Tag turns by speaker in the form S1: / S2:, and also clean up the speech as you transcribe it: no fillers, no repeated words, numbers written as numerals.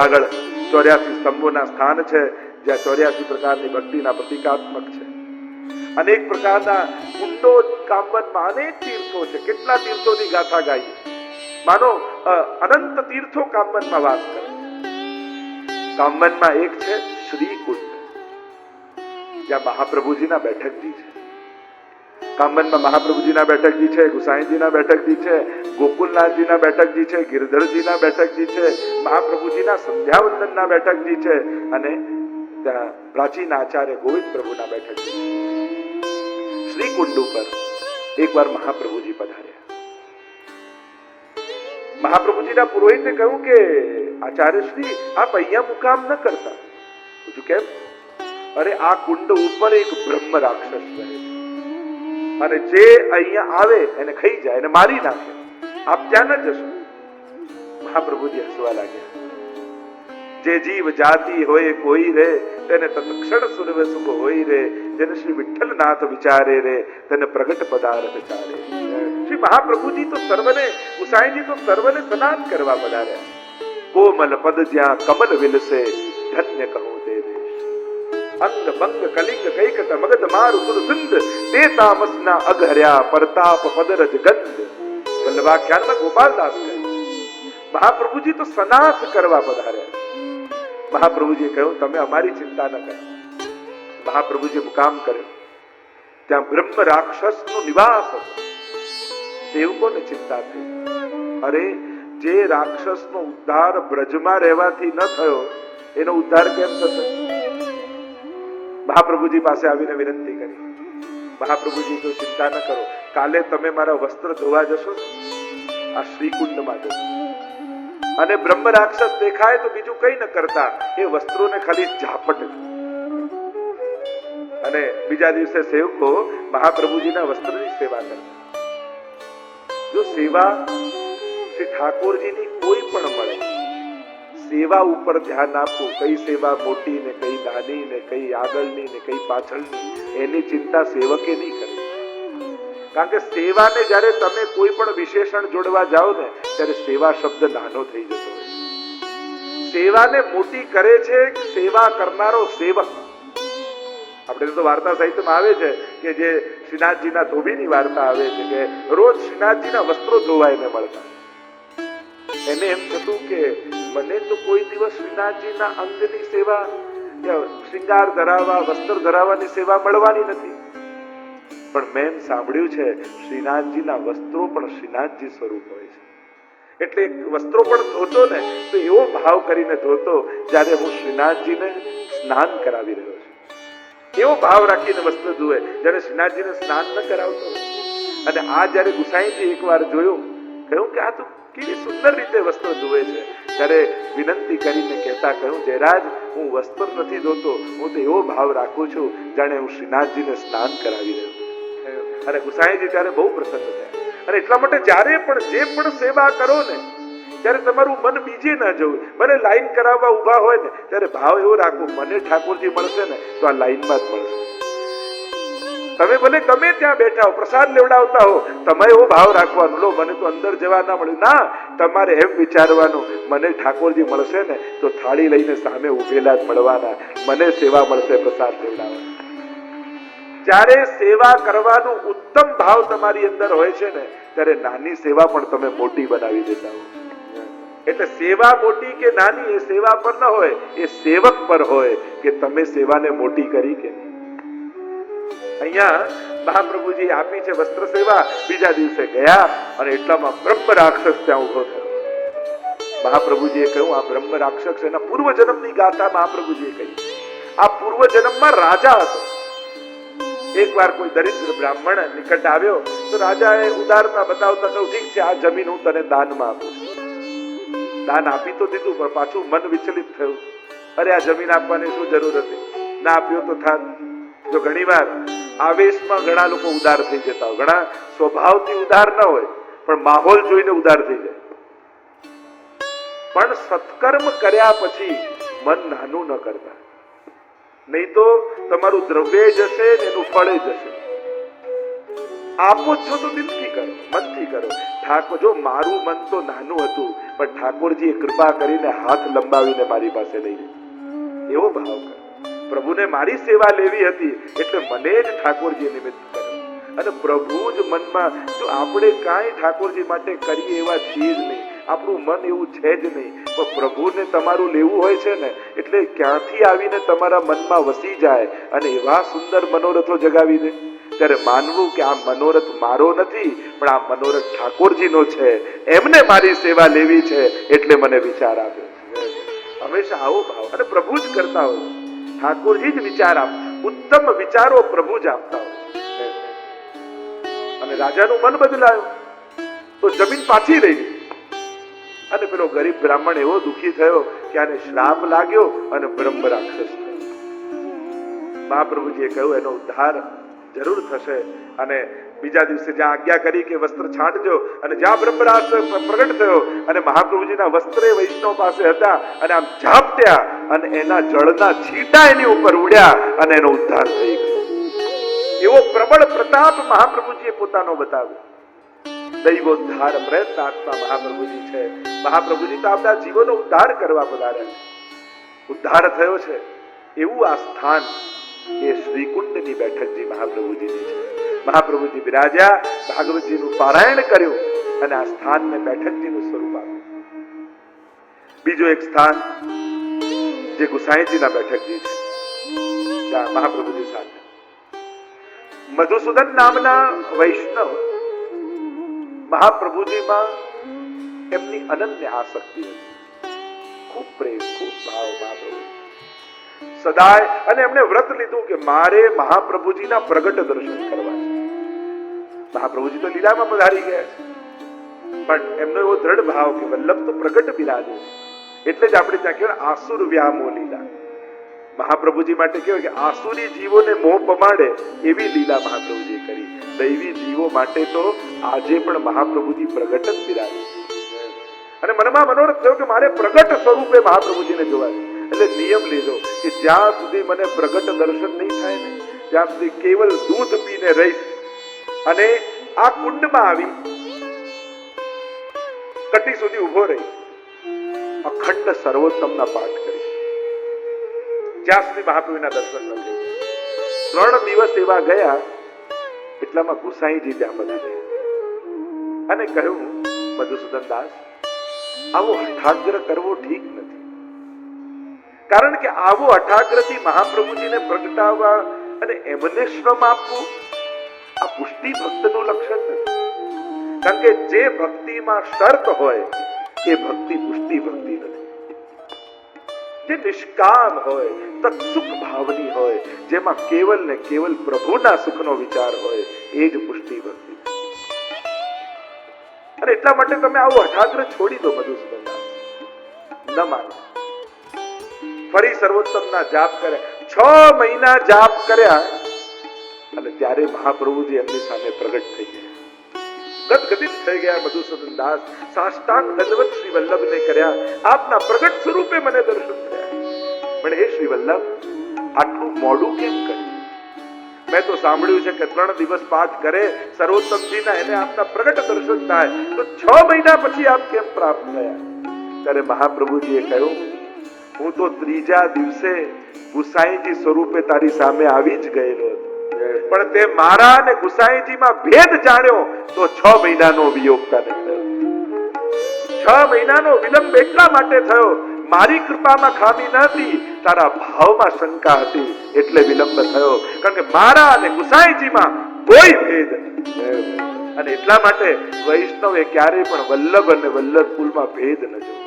S1: આગળ 84 સ્તંભોના સ્થાન છે, જ્યાં 84 પ્રકારની ભક્તિના પ્રતિકાત્મક છે. અનેક પ્રકારના કુંડો કામવનમાં, અનેક તીર્થો છે. કેટલા તીર્થોની ગાથા ગાઈ, માનો અનંત તીર્થો કામવનમાં વાસ કરે. કામવનમાં એક છે શ્રીકુંડ, જ્યાં મહાપ્રભુજીના બેઠકજી છે. કામવનમાં મહાપ્રભુજીના બેઠકજી છે, ગુસાઈજીના બેઠકજી છે, ગોકુલનાથજીના બેઠકજી છે, ગિરધરજીના બેઠકજી છે, મહાપ્રભુજીના સંધ્યાવંદનના બેઠકજી છે, અને ત્યાં પ્રાચીન આચાર્ય ગોવિંદ પ્રભુના બેઠકજી છે. શ્રીકુંડ ઉપર એકવાર મહાપ્રભુજી પધાર્યા. મહાપ્રભુજીના પુરોહિતે કહ્યું કે આચાર્ય શ્રી, આપ અહીંયા મુકામ ન કરતા. પૂછ્યું કેમ? અરે આ કુંડ ઉપર એક બ્રહ્મ રાક્ષસ રહે છે, અને જે અહીંયા આવે એને ખાઈ જાય, એને મારી નાખે. આપ ત્યાં ન જશો. મહાપ્રભુજી હસવા લાગ્યા. જે જીવ જાતિ હોય કોઈ રે, તેને તત્ક્ષણ સુરવે સુખ હોય રે. જેને શ્રી વિઠ્ઠલનાથ વિચારે રે, તેને પ્રગટ પદાર્થ ચારે. શ્રી મહાપ્રભુજી તો સર્વને, ગુસાઈજી તો સર્વને સ્નાન કરવા પધાર્યા. કોમલ પદ જ્યાં કમલ વિલસે, ધન્ય કહો તે દેશ. અંગ બંગ કલિંગ કૈકટ મગધ મારુ સુરસિંદ, તે તામસના અઘર્યા પરતાપ પદરજ ગંધ. વલ્લભાખ્યાનમાં ગોપાલદાસ કહે, મહાપ્રભુજી તો સનાથ કરવા પધાર્યા. મહાપ્રભુજીએ કહ્યું, તમે અમારી ચિંતા ન કરો. મહાપ્રભુજી મુકામ કર્યો. ત્યાં બ્રહ્મ રાક્ષસનો નિવાસ હતો. સેવકોને ચિંતા થઈ, અરે જે રાક્ષસનો ઉદ્ધાર બ્રજમાં રહેવાથી ન થયો, એનો ઉદ્ધાર કેમ થશે? મહાપ્રભુજી પાસે આવીને વિનંતી કરી. મહાપ્રભુજી કહ્યું, ચિંતા ન કરો, કાલે તમે મારા વસ્ત્ર ધોવા જશો, આ શ્રીકુંડમાં જશો, અને બ્રહ્મ રાક્ષસ દેખાય તો બીજું કઈ ન કરતા, એ વસ્ત્રોને ખાલી ઝાપટ. અને બીજા દિવસે સેવકો મહાપ્રભુજીના વસ્ત્રની સેવા કરતા. જો સેવા શ્રી ઠાકોરજીની કોઈ પણ મળે, સેવા ઉપર ધ્યાન આપવું. કઈ સેવા મોટી ને કઈ નાની ને કઈ આગળની ને કઈ પાછળની, એની ચિંતા સેવકે નહીં કરવી. કારણ કે સેવાને જ્યારે તમે કોઈ પણ વિશેષણ જોડવા જાઓ ને, ત્યારે સેવા શબ્દ નાનો થઈ જતો હોય. સેવાને મોટી કરે છે સેવા કરનારો સેવક. આપણે તો વાર્તા સાહિત્યમાં આવે છે કે જે શ્રીનાથજીના ધોબીની વાર્તા આવે છે કે રોજ શ્રીનાથજીના વસ્ત્રો ધોવાઈને મળતા. એને એમ થતું કે મને તો કોઈ દિવસ શ્રીનાથજીના અંગની સેવા, શૃંગાર ધરાવવા, વસ્ત્ર ધરાવવાની સેવા મળવાની નથી. પણ મેં સાંભળ્યું છે શ્રીનાથજીના વસ્ત્રો પણ શ્રીનાથજી સ્વરૂપ હોય છે. એટલે વસ્ત્રો પણ ધોતો ને તો એવો ભાવ કરીને ધોતો, જ્યારે હું શ્રીનાથજીને સ્નાન કરાવી રહ્યો છું. એવો ભાવ રાખીને વસ્ત્ર ધોવે, જ્યારે શ્રીનાથજીને સ્નાન ન કરાવતો. અને આ જ્યારે ગુસાઈજી એકવાર જોયું, કહ્યું કે આ તો કેવી સુંદર રીતે વસ્ત્ર ધોવે છે. ત્યારે વિનંતી કરીને કહેતા કહ્યું, જયરાજ, હું વસ્ત્ર નથી ધોતો, હું તો એવો ભાવ રાખું છું જાણે હું શ્રીનાથજીને સ્નાન કરાવી રહ્યો. અને ગુસાઈજી ત્યારે બહુ પ્રસન્ન થયા. અને એટલા માટે જ્યારે પણ જે પણ સેવા કરો ને, ત્યારે તમારું મન બીજે ના જવું. મને લાઈન કરાવવા ઉભા હોય ને, ત્યારે ભાવ એવો રાખો, મને ઠાકોરજી મળશે ને તો આ લાઈનમાં જ મળશે. તમે ભલે ગમે ત્યાં બેઠા હો, પ્રસાદ લેવડાવતા હો, તમે એવો ભાવ રાખવાનો, લો મને તો અંદર જવા ના મળ્યું. ના, તમારે એમ વિચારવાનું, મને ઠાકોરજી મળશે ને તો થાળી લઈને સામે ઉભેલા જ મળવાના, મને સેવા મળશે પ્રસાદ લેવડાવવા. જ્યારે સેવા કરવાનો ઉત્તમ ભાવ તમારી અંદર હોય છે ને, ત્યારે નાની સેવા પણ તમે મોટી બનાવી દેતા હો. એટલે સેવા મોટી કે નાની એ સેવા પર ન હોય, એ સેવક પર હોય કે તમે સેવાને મોટી કરી કે નહીં. અહીંયા મહાપ્રભુજી આપી છે વસ્ત્ર સેવા. બીજા દિવસે ગયા અને એટલામાં બ્રહ્મ રાક્ષસ ત્યાં ઉભો થયો. મહાપ્રભુજીએ કહ્યું, આ બ્રહ્મ રાક્ષસ એના પૂર્વ જન્મની ગાથા મહાપ્રભુજીએ કહી. આ પૂર્વ જન્મમાં રાજા હતો. એકવાર કોઈ દરિદ્ર બ્રાહ્મણ નિકટ આવ્યો તો રાજાએ ઉદારતા બતાવતા કહ્યું, ઠીક છે, આ જમીન હું તને દાનમાં આપું છું. દાન આપી તો દીધું, પણ પાછું મન વિચલિત થયું. અરે આ જમીન આપવાની શું જરૂર હતી, ના આપ્યો તો થાત. જો ઘણીવાર આવેશમાં ઘણા લોકો ઉદાર થઈ જતા હોય, ઘણા સ્વભાવથી ઉદાર ન હોય, પણ માહોલ જોઈને ઉદાર થઈ જાય. પણ સત્કર્મ કર્યા પછી મન નાનું ન કરતા, નહીં તો તમારું દ્રવ્ય જશે ને એનું ફળ જશે. આપો છો તો દિલથી કરો, મનથી કરો. ઠાકોર, જો મારું મન તો નાનું હતું, પણ ઠાકોરજીએ કૃપા કરીને હાથ લંબાવીને મારી પાસે લઈ લીધું. એવો ભાવ કરો. પ્રભુને મારી સેવા લેવી હતી એટલે મને જ ઠાકોરજી નિમિત્ત કર્યો. અને પ્રભુ જ મનમાં, જો આપણે કાંઈ ઠાકોરજી માટે કરીએ એવા છીએ જ નહીં, આપણું મન એવું છે જ નહીં, પણ પ્રભુને તમારું લેવું હોય છે ને, એટલે ક્યાંથી આવીને તમારા મનમાં વસી જાય અને એવા સુંદર મનોરથો જગાવી દે. ત્યારે માનવું કે આ મનોરથ મારો નથી, પણ આ મનોરથ ઠાકોરજીનો છે, એમને મારી સેવા લેવી છે એટલે મને વિચાર આવ્યો. હંમેશા આવો ભાવ, અને પ્રભુ જ કરતા હોય, ઠાકોરજી જ વિચાર આપ, ઉત્તમ વિચારો પ્રભુ જ આપતા હોય. અને રાજાનું મન બદલાયું તો જમીન પાછી રહી ગઈ. અને પેલો ગરીબ બ્રાહ્મણ એવો દુઃખી થયો કે આને શ્રાપ લાગ્યો અને બ્રહ્મ રાક્ષસ થયો. મહાપ્રભુજીએ કહ્યું એનો ઉદ્ધાર જરૂર થશે. અને બીજા દિવસે જ્યાં આજ્ઞા કરી કે વસ્ત્ર છાંટજો, અને જ્યાં બ્રહ્મરાક્ષસ પ્રગટ થયો અને મહાપ્રભુજીના વસ્ત્રે વૈષ્ણવ પાસે હતા અને આમ ઝાપટ્યા અને એના જળના છીટા એની ઉપર ઉડ્યા અને એનો ઉદ્ધાર થઈ ગયો. એવો પ્રબળ પ્રતાપ મહાપ્રભુજીએ પોતાનો બતાવ્યો. દૈવોદ્ધાર પ્રયત્નાત્મા મહાપ્રભુજી છે. મહાપ્રભુજી તો આપણા જીવોનો ઉદ્ધાર કરવા પધાર્યા. ઉદ્ધાર થયો છે એવું આ સ્થાન એ શ્રીકુંડની બેઠકજી મહાપ્રભુજીની છે. મહાપ્રભુજી બિરાજ્યા, ભાગવતજીનું પારાયણ કર્યું અને આ સ્થાનને બેઠકજીનું સ્વરૂપ આપ્યું. બીજું એક સ્થાન જે ગુસાઈજીના બેઠકજી છે, ત્યાં મહાપ્રભુજી સાથે મધુસૂદન નામના વૈષ્ણવ મહાપ્રભુજીમાં એમની અનન્ય આસક્તિ હતી. ખૂબ પ્રેમ, ખૂબ ભાવ મહાપ્રભુ સદાય. અને એમણે વ્રત લીધું કે મારે મહાપ્રભુજીના પ્રગટ દર્શન કરવા છે. મહાપ્રભુજી તો લીલામાં પધારી ગયા છે, પણ એમનો એવો દ્રઢ ભાવ કે વલ્લભ તો પ્રગટ બિરાજે છે. એટલે જ આપણે ત્યાં કહેવાય આસુર વ્યામો લીલા. મહાપ્રભુજી માટે કહેવાય કે આસુરી જીવોને મોહ પમાડે એવી લીલા મહાપ્રભુજીએ કરી. દૈવી જીવો માટે તો આજે પણ મહાપ્રભુજી પ્રગટ જ બિરાજે. અને મનમાં મનોરથ થયો કે મારે પ્રગટ સ્વરૂપે મહાપ્રભુજીને જોવા છે. એટલે નિયમ લીધો કે જ્યાં સુધી મને પ્રગટ દર્શન નહીં થાય ને, ત્યાં સુધી કેવલ દૂધ પીને રહીશ. અને આ કુંડમાં આવી કટી સુધી ઉભો રહી અખંડ સર્વોત્તમના પાઠ કરીશ, જ્યાં સુધી મહાપ્રભુના દર્શન ન થાય. 3 દિવસ એવા ગયા, એટલામાં ગુસાઈજી ત્યાં પધાર્યા અને કહ્યું, મધુસૂદન દાસ, આવો હઠાગ્ર કરવો ઠીક નથી. કારણ કે આવો હઠાગ્રથી મહાપ્રભુજીને પ્રગટાવવા અને એમને શ્રમ આપવું આ પુષ્ટિ ભક્તનું લક્ષણ નથી. કારણ કે જે ભક્તિમાં શર્ત હોય એ ભક્તિ પુષ્ટિ ભક્તિ નથી. જે નિષ્કામ હોય, તત્સુખ ભાવની હોય, જેમાં કેવલ ને કેવલ પ્રભુના સુખનો વિચાર હોય, એ જ પુષ્ટિ ભક્તિ. અને એટલા માટે તમે આવો હઠાગ્ર છોડી દો મધુસૂદન દાસ. ન માનો. ફરી સર્વોત્તમના જાપ કર્યા. 6 મહિના જાપ કર્યા અને ત્યારે મહાપ્રભુજી એમની સામે પ્રગટ થઈ ગયા. ગદગદિત થઈ ગયા મધુસૂદન દાસ. સાષ્ટાંગ દંડવત શ્રી વલ્લભને કર્યા. આપના પ્રગટ સ્વરૂપે મને દર્શન થયા. પણ હે શ્રી વલ્લભ, આટલું મોડું કેમ કર્યું? મેં તો સાંભળ્યું છે કે 3 દિવસ પાઠ કરે સર્વોત્તમજીના, એને આપના પ્રગટ દર્શન થાય, તો 6 મહિના પછી આપ કેમ પ્રાપ્ત થયા? ત્યારે મહાપ્રભુજીએ કહ્યું, હું તો 3જા દિવસે ગુસાઈજી સ્વરૂપે તારી સામે આવી જ ગયેલો હતો, પણ તે મારા અને ગુસાઈજીમાં ભેદ જાણ્યો તો 6 મહિનાનો વિયોગ તને થયો. 6 મહિનાનો વિલંબ એટલા માટે થયો, મારી કૃપામાં ખામી નથી, તારા ભાવમાં શંકા હતી એટલે વિલંબ થયો. કારણ કે મારા અને ગુસાઈજીમાં કોઈ ભેદ નથી. અને એટલા માટે વૈષ્ણવે ક્યારેય પણ વલ્લભ અને વલ્લભ કુલમાં ભેદ ન જોયો.